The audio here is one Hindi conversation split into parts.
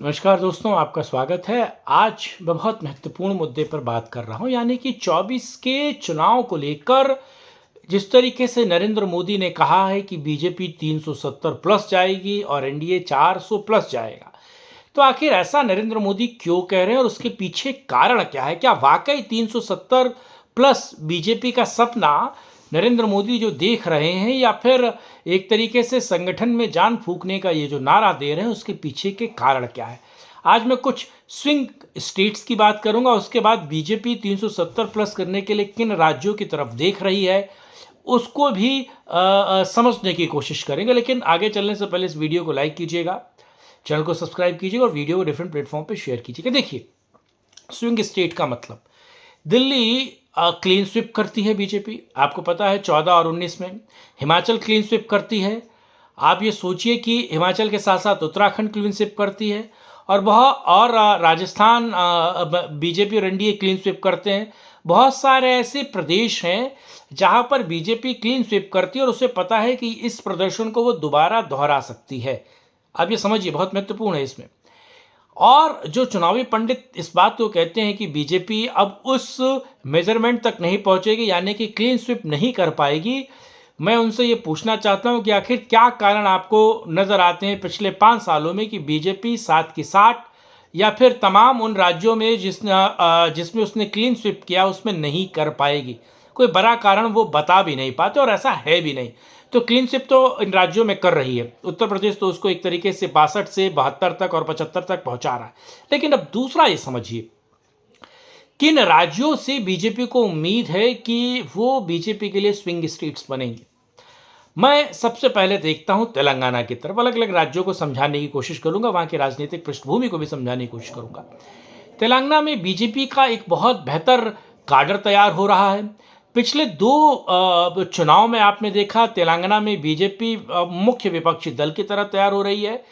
नमस्कार दोस्तों, आपका स्वागत है। आज मैं बहुत महत्वपूर्ण मुद्दे पर बात कर रहा हूं, यानी कि 24 के चुनाव को लेकर जिस तरीके से नरेंद्र मोदी ने कहा है कि बीजेपी 370 प्लस जाएगी और एनडीए 400 प्लस जाएगा। तो आखिर ऐसा नरेंद्र मोदी क्यों कह रहे हैं और उसके पीछे कारण क्या है? क्या वाकई 370 प्लस बीजेपी का सपना नरेंद्र मोदी जो देख रहे हैं, या फिर एक तरीके से संगठन में जान फूंकने का ये जो नारा दे रहे हैं उसके पीछे के कारण क्या है? आज मैं कुछ स्विंग स्टेट्स की बात करूंगा, उसके बाद बीजेपी 370 प्लस करने के लिए किन राज्यों की तरफ देख रही है उसको भी समझने की कोशिश करेंगे। लेकिन आगे चलने से पहले इस वीडियो को लाइक कीजिएगा, चैनल को सब्सक्राइब कीजिएगा और वीडियो को डिफरेंट प्लेटफॉर्म पे शेयर कीजिएगा। देखिए, स्विंग स्टेट का मतलब दिल्ली क्लीन स्वीप करती है बीजेपी, आपको पता है 14 और 19 में। हिमाचल क्लीन स्वीप करती है। आप ये सोचिए कि हिमाचल के साथ साथ उत्तराखंड क्लीन स्वीप करती है और राजस्थान बीजेपी और एनडीए क्लीन स्वीप करते हैं। बहुत सारे ऐसे प्रदेश हैं जहां पर बीजेपी क्लीन स्वीप करती है और उसे पता है कि इस प्रदर्शन को वो दोबारा दोहरा सकती है। अब ये समझिए, बहुत महत्वपूर्ण है इसमें। और जो चुनावी पंडित इस बात को कहते हैं कि बीजेपी अब उस मेजरमेंट तक नहीं पहुंचेगी, यानी कि क्लीन स्वीप नहीं कर पाएगी, मैं उनसे ये पूछना चाहता हूं कि आखिर क्या कारण आपको नजर आते हैं पिछले 5 सालों में कि बीजेपी 7 की 60 या फिर तमाम उन राज्यों में जिसमें उसने क्लीन स्वीप किया उसमें नहीं कर पाएगी? कोई बड़ा कारण वो बता भी नहीं पाते और ऐसा है भी नहीं। तो क्लीन स्वीप तो इन राज्यों में कर रही है। उत्तर प्रदेश तो उसको एक तरीके से 62 से 72 तक और 75 तक पहुंचा रहा है। लेकिन अब दूसरा ये समझिए, किन राज्यों से बीजेपी को उम्मीद है कि वो बीजेपी के लिए स्विंग स्टेट्स बनेंगे। मैं सबसे पहले देखता हूं तेलंगाना की तरफ। अलग अलग राज्यों को समझाने की कोशिश करूंगा, वहां की राजनीतिक पृष्ठभूमि को भी समझाने की कोशिश करूंगा। तेलंगाना में बीजेपी का एक बहुत बेहतर काडर तैयार हो रहा है। पिछले 2 चुनाव में आपने देखा, तेलंगाना में बीजेपी मुख्य विपक्षी दल की तरह तैयार हो रही है।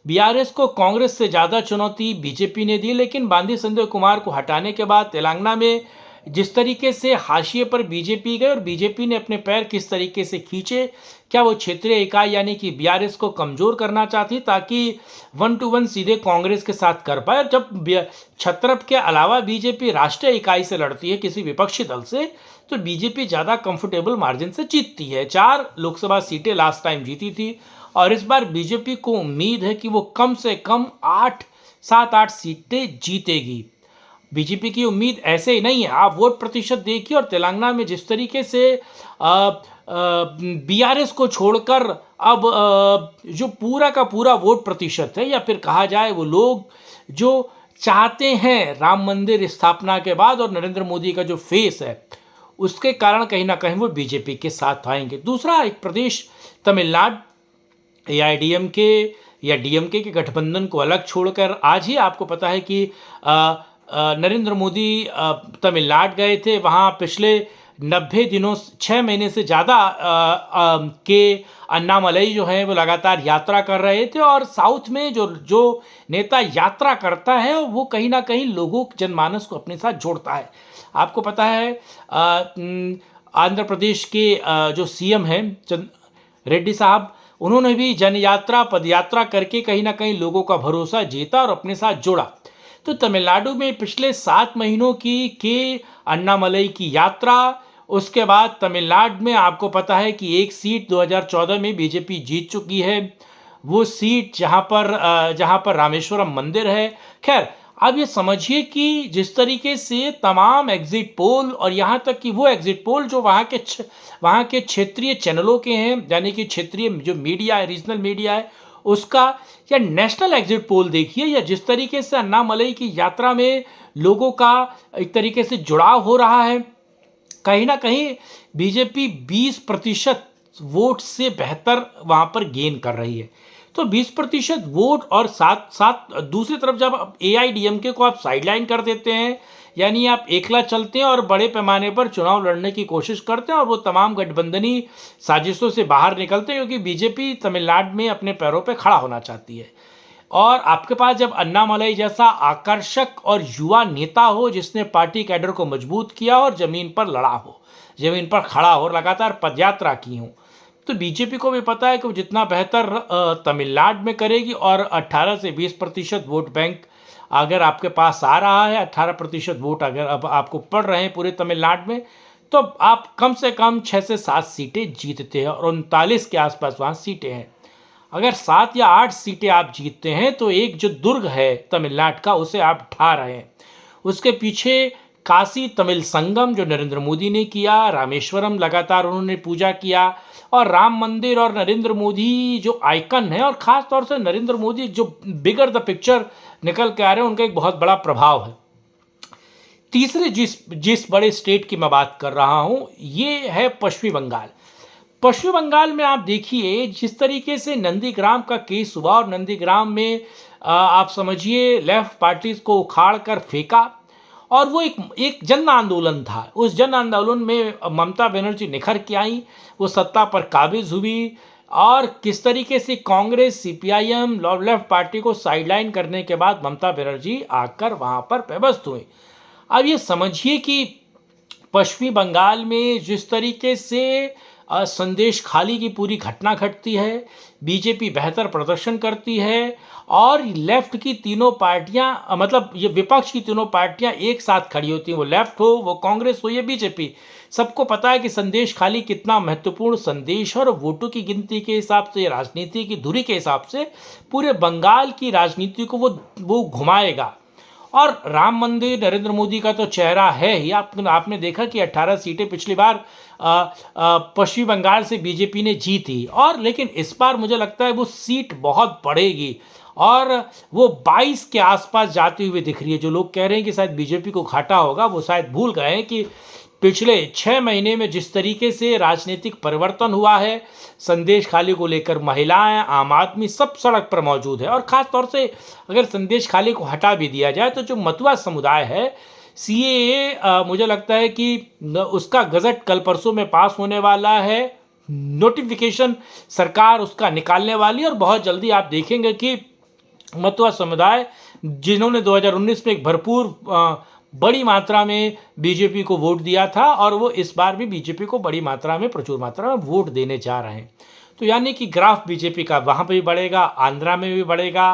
बीआरएस को कांग्रेस से ज़्यादा चुनौती बीजेपी ने दी, लेकिन बांदी संजय कुमार को हटाने के बाद तेलंगाना में जिस तरीके से हाशिए पर बीजेपी गए और बीजेपी ने अपने पैर किस तरीके से खींचे, क्या वो क्षेत्रीय इकाई यानी कि बीआरएस को कमजोर करना चाहती ताकि 1 to 1 सीधे कांग्रेस के साथ कर पाए? और जब छत्रप के अलावा बीजेपी राष्ट्रीय इकाई से लड़ती है किसी विपक्षी दल से, तो बीजेपी ज़्यादा कंफर्टेबल मार्जिन से जीतती है। 4 लोकसभा सीटें लास्ट टाइम जीती थी और इस बार बीजेपी को उम्मीद है कि वो कम से कम 7-8 सीटें जीतेगी। बीजेपी की उम्मीद ऐसे ही नहीं है। आप वोट प्रतिशत देखिए और तेलंगाना में जिस तरीके से बीआरएस को छोड़कर अब जो पूरा का पूरा वोट प्रतिशत है, या फिर कहा जाए वो लोग जो चाहते हैं राम मंदिर स्थापना के बाद और नरेंद्र मोदी का जो फेस है, उसके कारण कहीं ना कहीं वो बीजेपी के साथ आएंगे। दूसरा एक प्रदेश तमिलनाडु, एआईडीएमके या डीएमके के गठबंधन को अलग छोड़कर आज ही आपको पता है कि नरेंद्र मोदी तमिलनाडु गए थे। वहाँ पिछले 90 दिनों 6 महीने से ज़्यादा के अन्नामलई जो है वो लगातार यात्रा कर रहे थे। और साउथ में जो नेता यात्रा करता है वो कहीं ना कहीं लोगों जनमानस को अपने साथ जोड़ता है। आपको पता है आंध्र प्रदेश के जो सीएम हैं रेड्डी साहब, उन्होंने भी जन यात्रा पदयात्रा करके कहीं ना कहीं लोगों का भरोसा जीता और अपने साथ जोड़ा। तो तमिलनाडु में पिछले 7 महीनों की अन्नामलई की यात्रा, उसके बाद तमिलनाडु में आपको पता है कि एक सीट 2014 में बीजेपी जीत चुकी है, वो सीट जहां पर रामेश्वरम मंदिर है। खैर, अब ये समझिए कि जिस तरीके से तमाम एग्जिट पोल और यहाँ तक कि वो एग्जिट पोल जो वहाँ के क्षेत्रीय चैनलों के हैं, यानी कि क्षेत्रीय जो मीडिया है, रीजनल मीडिया है उसका, या नेशनल एग्जिट पोल देखिए, या जिस तरीके से अन्नामलई की यात्रा में लोगों का एक तरीके से जुड़ाव हो रहा है, कहीं ना कहीं बीजेपी 20% वोट से बेहतर वहाँ पर गेन कर रही है। तो 20% वोट और साथ साथ दूसरी तरफ जब एआईडीएमके को आप साइडलाइन कर देते हैं, यानी आप एकला चलते हैं और बड़े पैमाने पर चुनाव लड़ने की कोशिश करते हैं और वो तमाम गठबंधनी साजिशों से बाहर निकलते हैं, क्योंकि बीजेपी तमिलनाडु में अपने पैरों पर खड़ा होना चाहती है। और आपके पास जब अन्नामलई जैसा आकर्षक और युवा नेता हो जिसने पार्टी कैडर को मजबूत किया और जमीन पर लड़ा हो, जमीन पर खड़ा हो, लगातार पदयात्रा की हो, तो बीजेपी को भी पता है कि वो जितना बेहतर तमिलनाडु में करेगी, और 18 से 20% वोट बैंक अगर आपके पास आ रहा है, 18% वोट अगर अब आपको पड़ रहे हैं पूरे तमिलनाडु में, तो आप कम से कम 6 से 7 सीटें जीतते हैं, और 39 के आसपास वहाँ सीटें हैं। अगर 7 या 8 सीटें आप जीतते हैं तो एक जो दुर्ग है तमिलनाडु का, उसे आप ढा रहे हैं। उसके पीछे काशी तमिल संगम जो नरेंद्र मोदी ने किया, रामेश्वरम लगातार उन्होंने पूजा किया, और राम मंदिर और नरेंद्र मोदी जो आइकन है, और ख़ास तौर से नरेंद्र मोदी जो बिगर द पिक्चर निकल के आ रहे हैं, उनका एक बहुत बड़ा प्रभाव है। तीसरे जिस बड़े स्टेट की मैं बात कर रहा हूँ, ये है पश्चिमी बंगाल। पश्चिमी बंगाल में आप देखिए जिस तरीके से नंदीग्राम का केस हुआ, और नंदीग्राम में आप समझिए लेफ्ट पार्टीज को उखाड़ कर फेंका, और वो एक जन आंदोलन था। उस जन आंदोलन में ममता बनर्जी निखर के आई, वो सत्ता पर काबिज हुई, और किस तरीके से कांग्रेस, सीपीआईएम, लेफ्ट पार्टी को साइडलाइन करने के बाद ममता बनर्जी आकर वहाँ पर पेबस्त हुई। अब ये समझिए कि पश्चिमी बंगाल में जिस तरीके से संदेश खाली की पूरी घटना घटती है, बीजेपी बेहतर प्रदर्शन करती है, और लेफ्ट की तीनों पार्टियां, मतलब ये विपक्ष की तीनों पार्टियां एक साथ खड़ी होती हैं, वो लेफ्ट हो, वो कांग्रेस हो, या बीजेपी। सबको पता है कि संदेश खाली कितना महत्वपूर्ण संदेश है, और वोटों की गिनती के हिसाब से, राजनीति की धुरी के हिसाब से पूरे बंगाल की राजनीति को वो घुमाएगा। और राम मंदिर नरेंद्र मोदी का तो चेहरा है ही। आपने देखा कि 18 सीटें पिछली बार पश्चिमी बंगाल से बीजेपी ने जीती, और लेकिन इस बार मुझे लगता है वो सीट बहुत बढ़ेगी, और वो 22 के आसपास जाती हुई दिख रही है। जो लोग कह रहे हैं कि शायद बीजेपी को घाटा होगा, वो शायद भूल गए हैं कि पिछले 6 महीने में जिस तरीके से राजनीतिक परिवर्तन हुआ है, संदेश खाली को लेकर महिलाएं, आम आदमी सब सड़क पर मौजूद है। और ख़ास तौर से अगर संदेश खाली को हटा भी दिया जाए तो जो मतुआ समुदाय है, सीएए मुझे लगता है कि उसका गजट कल परसों में पास होने वाला है, नोटिफिकेशन सरकार उसका निकालने वाली है, और बहुत जल्दी आप देखेंगे कि मतुआ समुदाय जिन्होंने 2019 में एक भरपूर बड़ी मात्रा में बीजेपी को वोट दिया था, और वो इस बार भी बीजेपी को बड़ी मात्रा में, प्रचुर मात्रा में वोट देने जा रहे हैं। तो यानी कि ग्राफ बीजेपी का वहाँ पर भी बढ़ेगा, आंध्रा में भी बढ़ेगा,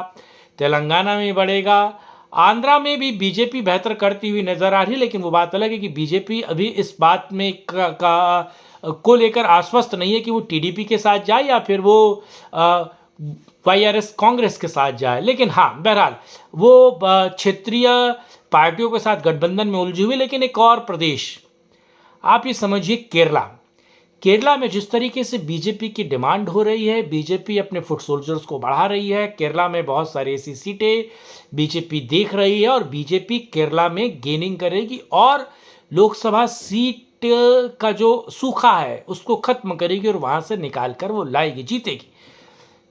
तेलंगाना में भी बढ़ेगा। आंध्रा में भी बीजेपी बेहतर करती हुई नजर आ रही है, लेकिन वो बात अलग है कि बीजेपी अभी इस बात में को लेकर आश्वस्त नहीं है कि वो टीडीपी के साथ जाए या फिर वो वाईआरएस कांग्रेस के साथ जाए। लेकिन हाँ, बहरहाल वो क्षेत्रीय पार्टियों के साथ गठबंधन में उलझी हुई। लेकिन एक और प्रदेश आप ये समझिए, केरला में जिस तरीके से बीजेपी की डिमांड हो रही है, बीजेपी अपने फुट सोल्जर्स को बढ़ा रही है। केरला में बहुत सारी ऐसी सीटें बीजेपी देख रही है, और बीजेपी केरला में गेनिंग करेगी, और लोकसभा सीट का जो सूखा है उसको खत्म करेगी, और वहाँ से निकाल कर वो लाएगी, जीतेगी।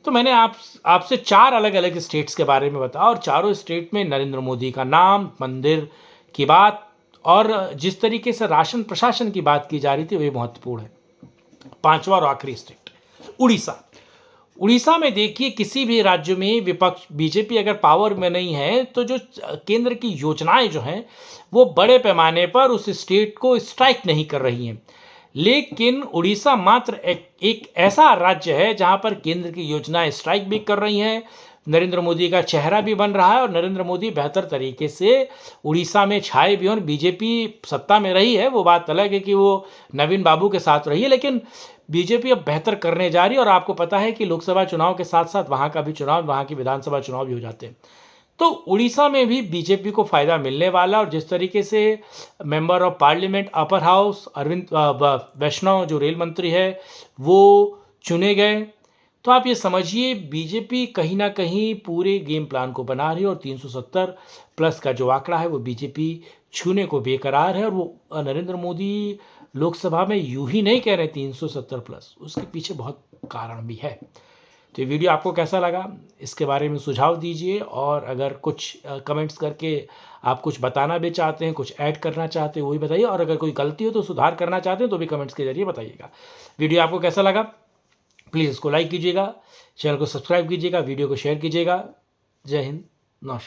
तो मैंने आपसे 4 अलग अलग स्टेट्स के बारे में बताया, और चारों स्टेट में नरेंद्र मोदी का नाम, मंदिर की बात, और जिस तरीके से राशन प्रशासन की बात की जा रही थी, वही महत्वपूर्ण है। 5वां और आखिरी स्टेट उड़ीसा में देखिए, किसी भी राज्य में विपक्ष बीजेपी अगर पावर में नहीं है तो जो केंद्र की योजनाएं जो हैं वो बड़े पैमाने पर उस स्टेट को स्ट्राइक नहीं कर रही हैं। लेकिन उड़ीसा मात्र एक ऐसा राज्य है जहां पर केंद्र की योजनाएं स्ट्राइक भी कर रही हैं, नरेंद्र मोदी का चेहरा भी बन रहा है, और नरेंद्र मोदी बेहतर तरीके से उड़ीसा में छाए भी। और बीजेपी सत्ता में रही है, वो बात अलग है कि वो नवीन बाबू के साथ रही है, लेकिन बीजेपी अब बेहतर करने जा रही है। और आपको पता है कि लोकसभा चुनाव के साथ साथ वहाँ का भी चुनाव, वहाँ की विधानसभा चुनाव भी हो जाते हैं। तो उड़ीसा में भी बीजेपी को फ़ायदा मिलने वाला, और जिस तरीके से member of parliament upper house Arvind Vaishnav जो रेल मंत्री है वो चुने गए, तो आप ये समझिए बीजेपी कहीं ना कहीं पूरे गेम प्लान को बना रही है, और 370 प्लस का जो आंकड़ा है वो बीजेपी छूने को बेकरार है। और वो नरेंद्र मोदी लोकसभा में यूं ही नहीं कह रहे 370 प्लस, उसके पीछे बहुत कारण भी है। तो ये वीडियो आपको कैसा लगा, इसके बारे में सुझाव दीजिए, और अगर कुछ कमेंट्स करके आप कुछ बताना भी चाहते हैं, कुछ ऐड करना चाहते हैं, वो भी बताइए, और अगर कोई गलती हो तो सुधार करना चाहते हैं तो भी कमेंट्स के जरिए बताइएगा। वीडियो आपको कैसा लगा प्लीज़ इसको लाइक कीजिएगा, चैनल को सब्सक्राइब कीजिएगा, वीडियो को शेयर कीजिएगा। जय हिंद, नमस्कार।